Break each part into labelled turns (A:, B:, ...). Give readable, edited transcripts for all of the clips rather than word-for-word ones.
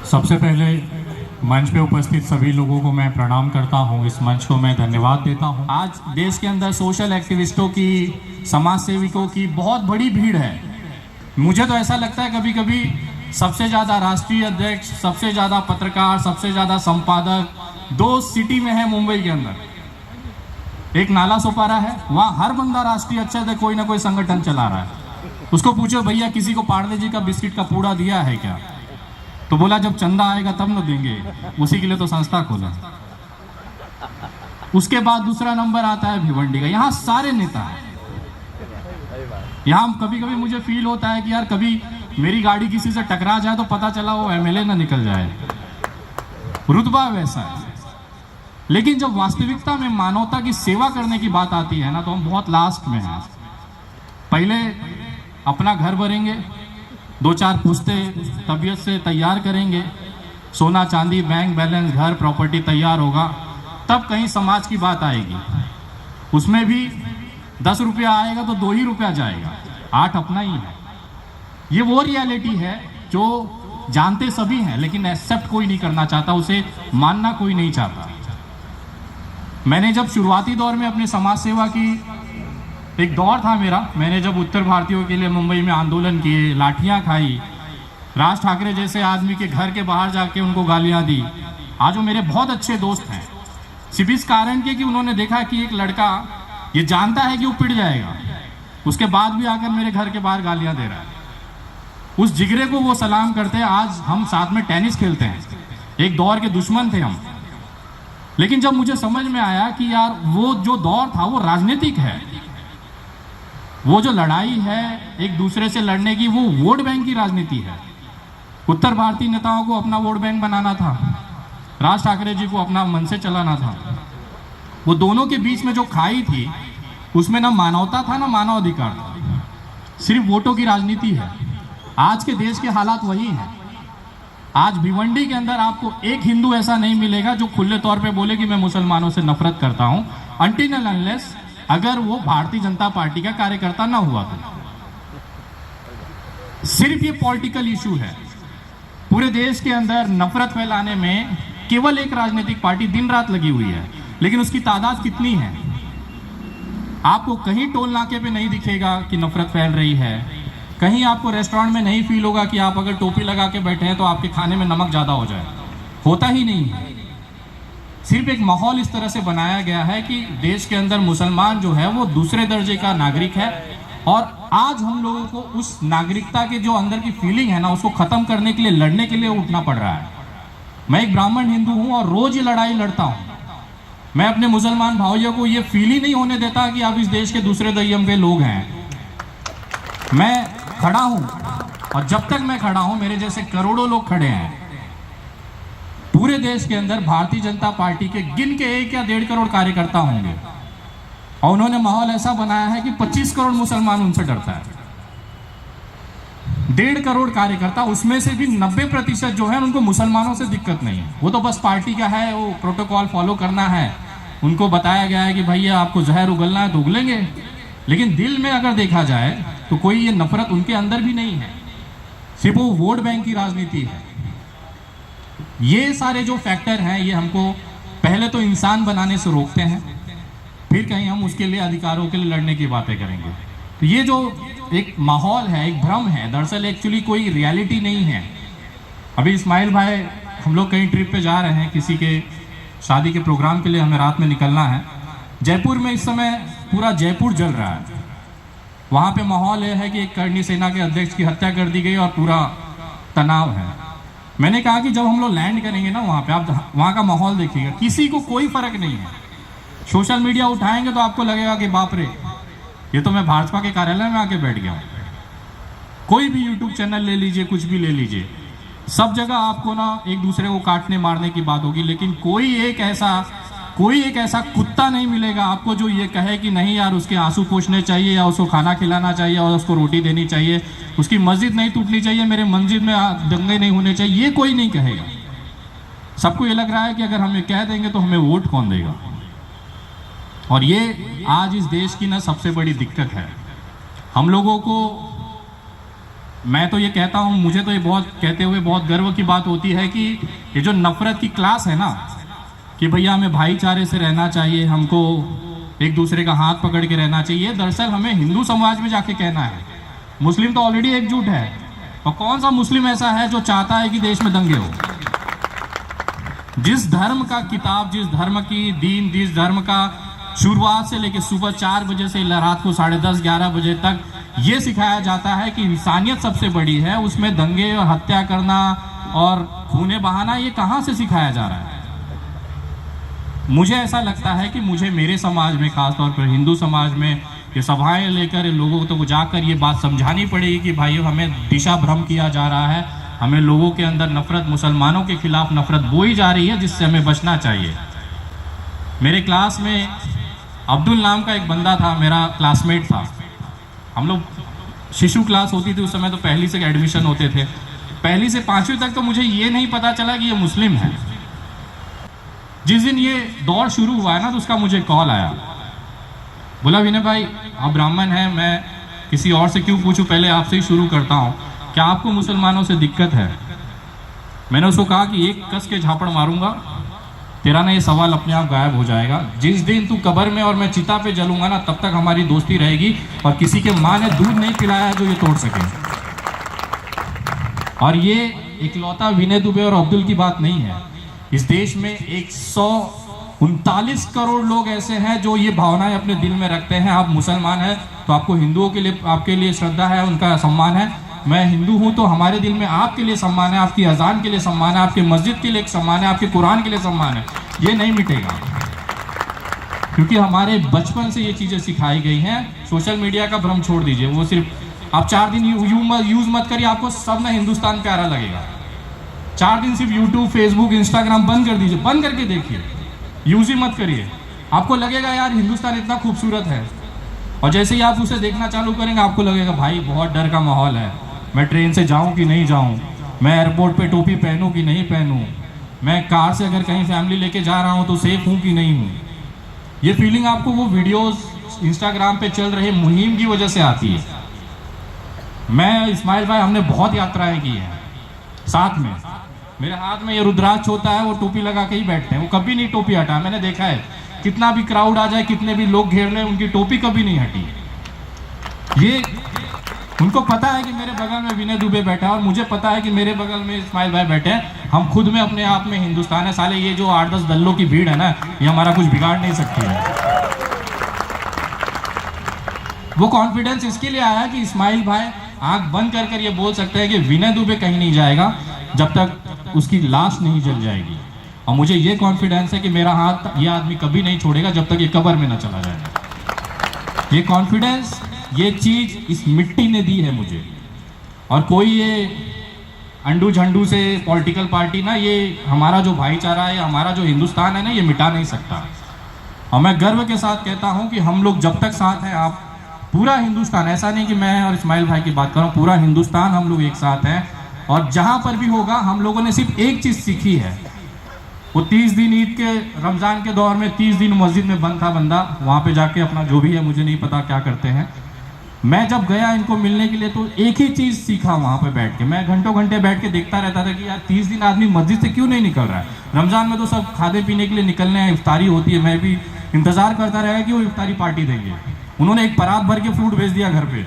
A: सबसे पहले मंच पे उपस्थित सभी लोगों को मैं प्रणाम करता हूं, इस मंच को मैं धन्यवाद देता हूं। आज देश के अंदर सोशल एक्टिविस्टों की, समाज सेविकों की बहुत बड़ी भीड़ है। मुझे तो ऐसा लगता है कभी कभी सबसे ज़्यादा राष्ट्रीय अध्यक्ष, सबसे ज़्यादा पत्रकार, सबसे ज़्यादा संपादक दो सिटी में है मुंबई के अंदर। एक नाला सोपारा है, वहाँ हर बंदा राष्ट्रीय अध्यक्ष है, कोई ना कोई संगठन चला रहा है। उसको पूछो भैया किसी को पार्ले जी का बिस्किट का पूड़ा दिया है क्या, तो बोला जब चंदा आएगा तब न देंगे, उसी के लिए तो संस्था खोला। उसके बाद दूसरा नंबर आता है भिवंडी का। यहाँ सारे नेता हैं। यहाँ कभी कभी मुझे फील होता है कि यार कभी मेरी गाड़ी किसी से टकरा जाए तो पता चला वो एमएलए ना निकल जाए, रुतबा वैसा है। लेकिन जब वास्तविकता में मानवता की सेवा करने की बात आती है ना, तो हम बहुत लास्ट में हैं। पहले अपना घर भरेंगे, दो चार पुश्ते तबीयत से तैयार करेंगे, सोना चांदी, बैंक बैलेंस, घर प्रॉपर्टी तैयार होगा, तब कहीं समाज की बात आएगी। उसमें भी 10 रुपया आएगा तो 2 ही रुपया जाएगा, 8 अपना ही है। ये वो रियलिटी है जो जानते सभी हैं, लेकिन एक्सेप्ट कोई नहीं करना चाहता, उसे मानना कोई नहीं चाहता। मैंने जब शुरुआती दौर में अपनी समाज सेवा की, एक दौर था मेरा, मैंने जब उत्तर भारतीयों के लिए मुंबई में आंदोलन किए, लाठियां खाई, राज ठाकरे जैसे आदमी के घर के बाहर जाके उनको गालियां दी। आज वो मेरे बहुत अच्छे दोस्त हैं, सिर्फ इस कारण के कि उन्होंने देखा कि एक लड़का ये जानता है कि वो पिट जाएगा, उसके बाद भी आकर मेरे घर के बाहर गालियां दे रहा है। उस जिगरे को वो सलाम करते हैं। आज हम साथ में टेनिस खेलते हैं, एक दौर के दुश्मन थे हम। लेकिन जब मुझे समझ में आया कि यार वो जो दौर था वो राजनीतिक है, वो जो लड़ाई है एक दूसरे से लड़ने की, वो वोट बैंक की राजनीति है। उत्तर भारतीय नेताओं को अपना वोट बैंक बनाना था, राज ठाकरे जी को अपना मन से चलाना था। वो दोनों के बीच में जो खाई थी, उसमें ना मानवता था ना मानव अधिकार था, सिर्फ वोटों की राजनीति है। आज के देश के हालात वही हैं। आज भिवंडी के अंदर आपको एक हिंदू ऐसा नहीं मिलेगा जो खुले तौर पे बोले कि मैं मुसलमानों से नफरत करता हूं, अनटिल एंड अनलेस अगर वो भारतीय जनता पार्टी का कार्यकर्ता ना हुआ तो। सिर्फ ये पॉलिटिकल इशू है। पूरे देश के अंदर नफरत फैलाने में केवल एक राजनीतिक पार्टी दिन रात लगी हुई है, लेकिन उसकी तादाद कितनी है? आपको कहीं टोल नाके पे नहीं दिखेगा कि नफरत फैल रही है, कहीं आपको रेस्टोरेंट में नहीं फील होगा कि आप अगर टोपी लगा के बैठे हैं तो आपके खाने में नमक ज़्यादा हो जाए, होता ही नहीं है। सिर्फ एक माहौल इस तरह से बनाया गया है कि देश के अंदर मुसलमान जो है वो दूसरे दर्जे का नागरिक है, और आज हम लोगों को उस नागरिकता के जो अंदर की फीलिंग है ना, उसको ख़त्म करने के लिए, लड़ने के लिए उठना पड़ रहा है। मैं एक ब्राह्मण हिंदू हूँ और रोज़ ये लड़ाई लड़ता हूँ। मैं अपने मुसलमान भाइयों को ये फील ही नहीं होने देता कि आप इस देश के दूसरे दयम के लोग हैं। मैं खड़ा हूँ, और जब तक मैं खड़ा हूँ मेरे जैसे करोड़ों लोग खड़े हैं। पूरे देश के अंदर भारतीय जनता पार्टी के गिन के 1 या 1.5 करोड़ कार्यकर्ता होंगे, और उन्होंने माहौल ऐसा बनाया है कि 25 करोड़ मुसलमान उनसे डरता है। 1.5 करोड़ कार्यकर्ता, उसमें से भी 90% जो है उनको मुसलमानों से दिक्कत नहीं है। वो तो बस पार्टी का है, वो प्रोटोकॉल फॉलो करना है, उनको बताया गया है कि भैया आपको जहर उगलना है तो उगलेंगे। लेकिन दिल में अगर देखा जाए तो कोई ये नफरत उनके अंदर भी नहीं है, सिर्फ वो वोट बैंक की राजनीति है। ये सारे जो फैक्टर हैं ये हमको पहले तो इंसान बनाने से रोकते हैं, फिर कहीं हम उसके लिए अधिकारों के लिए लड़ने की बातें करेंगे। तो ये जो एक माहौल है, एक भ्रम है, दरअसल एक्चुअली कोई रियलिटी नहीं है। अभी इस्माइल भाई, हम लोग कहीं ट्रिप पे जा रहे हैं, किसी के शादी के प्रोग्राम के लिए हमें रात में निकलना है। जयपुर में इस समय पूरा जयपुर जल रहा है। वहाँ पे माहौल ये है कि एक करनी सेना के अध्यक्ष की हत्या कर दी गई और पूरा तनाव है। मैंने कहा कि जब हम लोग लैंड करेंगे ना वहाँ पे, आप वहाँ का माहौल देखिएगा, किसी को कोई फर्क नहीं है। सोशल मीडिया उठाएंगे तो आपको लगेगा कि बाप रे, ये तो मैं भाजपा के कार्यालय में आके बैठ गया हूँ। कोई भी यूट्यूब चैनल ले लीजिए, कुछ भी ले लीजिए, सब जगह आपको ना एक दूसरे को काटने मारने की बात होगी। लेकिन कोई एक ऐसा कुत्ता नहीं मिलेगा आपको जो ये कहे कि नहीं यार उसके आंसू पोंछने चाहिए, या उसको खाना खिलाना चाहिए, और उसको रोटी देनी चाहिए, उसकी मस्जिद नहीं टूटनी चाहिए, मेरे मस्जिद में दंगे नहीं होने चाहिए। ये कोई नहीं कहेगा। सबको ये लग रहा है कि अगर हम ये कह देंगे तो हमें वोट कौन देगा। और ये आज इस देश की ना सबसे बड़ी दिक्कत है। हम लोगों को मैं तो ये कहता हूँ, मुझे तो ये बहुत कहते हुए बहुत गर्व की बात होती है कि ये जो नफरत की क्लास है ना, कि भैया हमें भाईचारे से रहना चाहिए, हमको एक दूसरे का हाथ पकड़ के रहना चाहिए, दरअसल हमें हिंदू समाज में जाके कहना है। मुस्लिम तो ऑलरेडी एकजुट है, और कौन सा मुस्लिम ऐसा है जो चाहता है कि देश में दंगे हो। जिस धर्म का किताब, जिस धर्म की दीन, जिस धर्म का शुरुआत से लेकर सुबह 4 बजे से रात को 10:30-11 बजे तक ये सिखाया जाता है कि इंसानियत सबसे बड़ी है, उसमें दंगे और हत्या करना और खूने बहाना ये कहाँ से सिखाया जा रहा है। मुझे ऐसा लगता है कि मुझे मेरे समाज में, खासतौर पर हिंदू समाज में, ये सभाएं लेकर लोगों को जाकर ये बात समझानी पड़ेगी कि भाइयों हमें दिशा भ्रम किया जा रहा है, हमें लोगों के अंदर नफरत, मुसलमानों के खिलाफ नफरत बोई जा रही है, जिससे हमें बचना चाहिए। मेरे क्लास में अब्दुल नाम का एक बंदा था, मेरा क्लासमेट था। हम लोग शिशु क्लास होती थी उस समय, तो पहली से एडमिशन होते थे। पहली से 5वीं तक तो मुझे ये नहीं पता चला कि ये मुस्लिम है। जिस दिन ये दौर शुरू हुआ है ना, तो उसका मुझे कॉल आया, बोला विनय भाई आप ब्राह्मण हैं, मैं किसी और से क्यों पूछूं, पहले आपसे ही शुरू करता हूं, क्या आपको मुसलमानों से दिक्कत है। मैंने उसको कहा कि एक कस के झापड़ मारूंगा, तेरा ना ये सवाल अपने आप गायब हो जाएगा। जिस दिन तू कब्र में और मैं चिता पे जलूंगा ना, तब तक हमारी दोस्ती रहेगी, और किसी के माँ ने दूध नहीं पिलाया जो ये तोड़ सके। और ये इकलौता विनय दुबे और अब्दुल की बात नहीं है। इस देश में 139 करोड़ लोग ऐसे हैं जो ये भावनाएं अपने दिल में रखते हैं। आप मुसलमान हैं तो आपको हिंदुओं के लिए, आपके लिए श्रद्धा है, उनका सम्मान है। मैं हिंदू हूं तो हमारे दिल में आपके लिए सम्मान है, आपकी अजान के लिए सम्मान है, आपके मस्जिद के लिए एक सम्मान है, आपके कुरान के लिए सम्मान है। ये नहीं मिटेगा, क्योंकि हमारे बचपन से ये चीज़ें सिखाई गई हैं। सोशल मीडिया का भ्रम छोड़ दीजिए, वो सिर्फ आप 4 दिन यूज़ मत करिए, आपको सब में हिंदुस्तान प्यारा लगेगा। 4 दिन सिर्फ यूट्यूब, फेसबुक, इंस्टाग्राम बंद कर दीजिए, बंद करके देखिए, यूज़ ही मत करिए, आपको लगेगा यार हिंदुस्तान इतना खूबसूरत है। और जैसे ही आप उसे देखना चालू करेंगे, आपको लगेगा भाई बहुत डर का माहौल है, मैं ट्रेन से जाऊं कि नहीं जाऊं, मैं एयरपोर्ट पे टोपी पहनूं कि नहीं पहनूं, मैं कार से अगर कहीं फैमिली लेके जा रहा हूं तो सेफ हूं कि नहीं हूं। ये फीलिंग आपको वो वीडियोस इंस्टाग्राम पे चल रहे मुहिम की वजह से आती है। मैं, इस्माइल भाई, हमने बहुत यात्राएं की हैं साथ में। मेरे हाथ में ये रुद्राक्ष होता है, वो टोपी लगा के ही बैठते हैं, वो कभी नहीं टोपी हटा। मैंने देखा है, कितना भी क्राउड आ जाए, कितने भी लोग घेर लें, उनकी टोपी कभी नहीं हटी। ये उनको पता है कि मेरे बगल में विनय दुबे बैठा है, और मुझे पता है कि मेरे बगल में इस्माइल भाई बैठे हैं। हम खुद में अपने आप में हिंदुस्तान है। साले ये जो 8-10 दल्लों की भीड़ है ना, ये हमारा कुछ बिगाड़ नहीं सकती है। वो कॉन्फिडेंस इसके लिए आया कि इस्माइल भाई आंख बंद कर ये बोल सकते हैं कि विनय दुबे कहीं नहीं जाएगा जब तक उसकी लाश नहीं जल जाएगी। और मुझे ये कॉन्फिडेंस है कि मेरा हाथ ये आदमी कभी नहीं छोड़ेगा जब तक ये कब्र में ना चला जाए। ये कॉन्फिडेंस, ये चीज़ इस मिट्टी ने दी है मुझे। और कोई ये अंडू झंडू से पॉलिटिकल पार्टी ना, ये हमारा जो भाईचारा है, हमारा जो हिंदुस्तान है ना, ये मिटा नहीं सकता। और मैं गर्व के साथ कहता हूँ कि हम लोग जब तक साथ हैं, आप पूरा हिंदुस्तान, ऐसा नहीं कि मैं और इस्माइल भाई की बात कर रहा हूँ, पूरा हिंदुस्तान हम लोग एक साथ हैं। और जहाँ पर भी होगा, हम लोगों ने सिर्फ एक चीज़ सीखी है। वो 30 दिन ईद के, रमज़ान के दौर में 30 दिन मस्जिद में बंद था बंदा, वहाँ पे जाके अपना जो भी है, मुझे नहीं पता क्या करते हैं। मैं जब गया इनको मिलने के लिए, तो एक ही चीज़ सीखा वहाँ पे बैठ के। मैं घंटों घंटे बैठ के देखता रहता था कि यार 30 दिन आदमी मस्जिद से क्यों नहीं निकल रहा है। रमज़ान में तो सब खाने पीने के लिए निकलने हैं, इफ्तारी होती है, मैं भी इंतज़ार करता रहा कि वो इफ्तारी पार्टी देंगे। उन्होंने एक परात भर के फ्रूट भेज दिया घर पे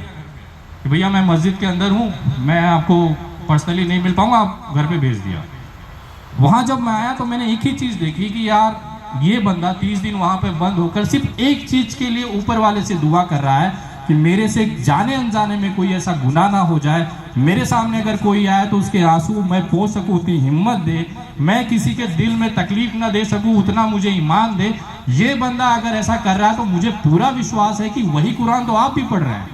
A: कि भैया मैं मस्जिद के अंदर हूँ, मैं आपको पर्सनली नहीं मिल पाऊँगा, आप घर पे भेज दिया। वहाँ जब मैं आया तो मैंने एक ही चीज़ देखी कि यार ये बंदा 30 दिन वहाँ पे बंद होकर सिर्फ एक चीज़ के लिए ऊपर वाले से दुआ कर रहा है कि मेरे से जाने अनजाने में कोई ऐसा गुनाह ना हो जाए, मेरे सामने अगर कोई आए तो उसके आंसू मैं पोंछ सकूँ, उतनी हिम्मत दे, मैं किसी के दिल में तकलीफ ना दे सकूँ, उतना मुझे ईमान दे। ये बंदा अगर ऐसा कर रहा है तो मुझे पूरा विश्वास है कि वही कुरान तो आप भी पढ़ रहे हैं।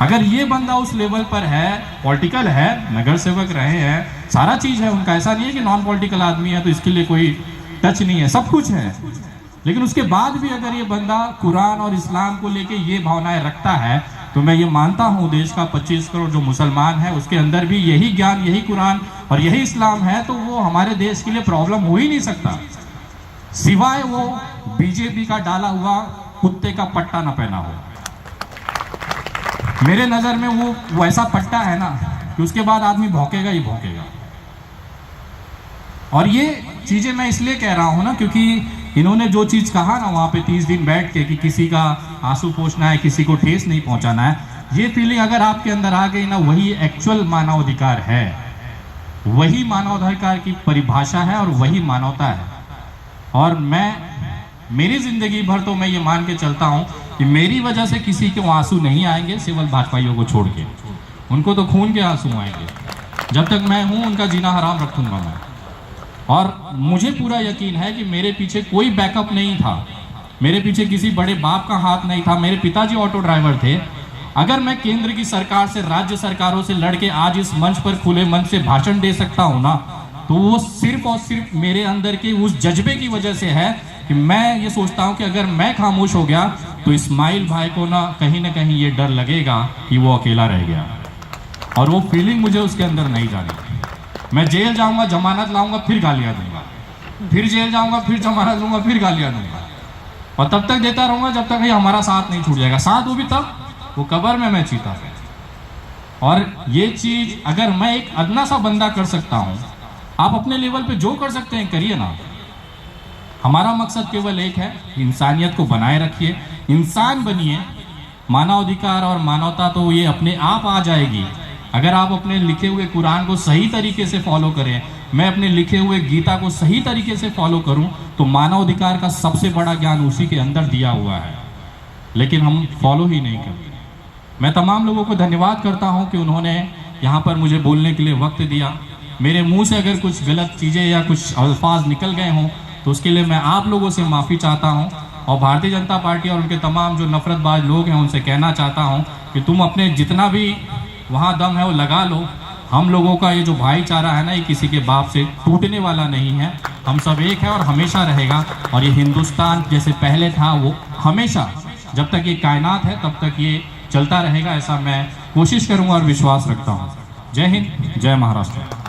A: अगर ये बंदा उस लेवल पर है, पॉलिटिकल है, नगर सेवक रहे हैं, सारा चीज़ है उनका, ऐसा नहीं है कि नॉन पॉलिटिकल आदमी है तो इसके लिए कोई टच नहीं है, सब कुछ है, लेकिन उसके बाद भी अगर ये बंदा कुरान और इस्लाम को लेके ये भावनाएं रखता है, तो मैं ये मानता हूँ देश का 25 करोड़ जो मुसलमान है, उसके अंदर भी यही ज्ञान, यही कुरान और यही इस्लाम है, तो वो हमारे देश के लिए प्रॉब्लम हो ही नहीं सकता, सिवाय वो बीजेपी का डाला हुआ कुत्ते का पट्टा ना पहना हो। मेरे नज़र में वो ऐसा पट्टा है ना कि उसके बाद आदमी भौंकेगा ही भौंकेगा। और ये चीज़ें मैं इसलिए कह रहा हूँ ना, क्योंकि इन्होंने जो चीज़ कहा ना वहाँ पे 30 दिन बैठ के कि किसी का आंसू पोंछना है, किसी को ठेस नहीं पहुँचाना है, ये फीलिंग अगर आपके अंदर आ गई ना, वही एक्चुअल मानवाधिकार है, वही मानवाधिकार की परिभाषा है और वही मानवता है। और मेरी ज़िंदगी भर तो मैं ये मान के चलता हूँ कि मेरी वजह से किसी के आंसू नहीं आएंगे, सिविल भाजपाइयों को छोड़ के। उनको तो खून के आंसू आएंगे। जब तक मैं हूँ उनका जीना हराम रखूँगा मैं। और मुझे पूरा यकीन है कि मेरे पीछे कोई बैकअप नहीं था, मेरे पीछे किसी बड़े बाप का हाथ नहीं था। मेरे पिताजी ऑटो ड्राइवर थे। अगर मैं केंद्र की सरकार से, राज्य सरकारों से लड़के आज इस मंच पर खुले मन से भाषण दे सकता हूँ ना, तो वो सिर्फ और सिर्फ मेरे अंदर के उस जज्बे की वजह से है कि मैं ये सोचता हूँ कि अगर मैं खामोश हो गया तो इस्माइल भाई को ना कहीं ये डर लगेगा कि वो अकेला रह गया। और वो फीलिंग मुझे उसके अंदर नहीं जानी। मैं जेल जाऊंगा, जमानत लाऊंगा, फिर गालियां दूंगा, फिर जेल जाऊंगा, फिर जमानत लूंगा, फिर गालियां दूंगा, और तब तक देता रहूंगा जब तक हमारा साथ नहीं छूट जाएगा। साथ वो भी तब वो कब्र में मैं चीता है। और ये चीज अगर मैं एक अदना सा बंदा कर सकता हूं, आप अपने लेवल पे जो कर सकते हैं करिए ना। हमारा मकसद केवल एक है, इंसानियत को बनाए रखिए, इंसान बनिए। मानवाधिकार और मानवता तो ये अपने आप आ जाएगी अगर आप अपने लिखे हुए कुरान को सही तरीके से फॉलो करें। मैं अपने लिखे हुए गीता को सही तरीके से फॉलो करूं तो मानवाधिकार का सबसे बड़ा ज्ञान उसी के अंदर दिया हुआ है, लेकिन हम फॉलो ही नहीं करते। मैं तमाम लोगों को धन्यवाद करता हूं कि उन्होंने यहाँ पर मुझे बोलने के लिए वक्त दिया। मेरे मुंह से अगर कुछ गलत चीज़ें या कुछ अल्फाज निकल गए हों तो उसके लिए मैं आप लोगों से माफ़ी चाहता हूं। और भारतीय जनता पार्टी और उनके तमाम जो नफरतबाज लोग हैं उनसे कहना चाहता हूं कि तुम अपने जितना भी वहाँ दम है वो लगा लो। हम लोगों का ये जो भाईचारा है ना, ये किसी के बाप से टूटने वाला नहीं है। हम सब एक है और हमेशा रहेगा। और ये हिंदुस्तान जैसे पहले था वो हमेशा, जब तक ये कायनात है तब तक ये चलता रहेगा, ऐसा मैं कोशिश करूँगा और विश्वास रखता हूँ। जय हिंद, जय महाराष्ट्र।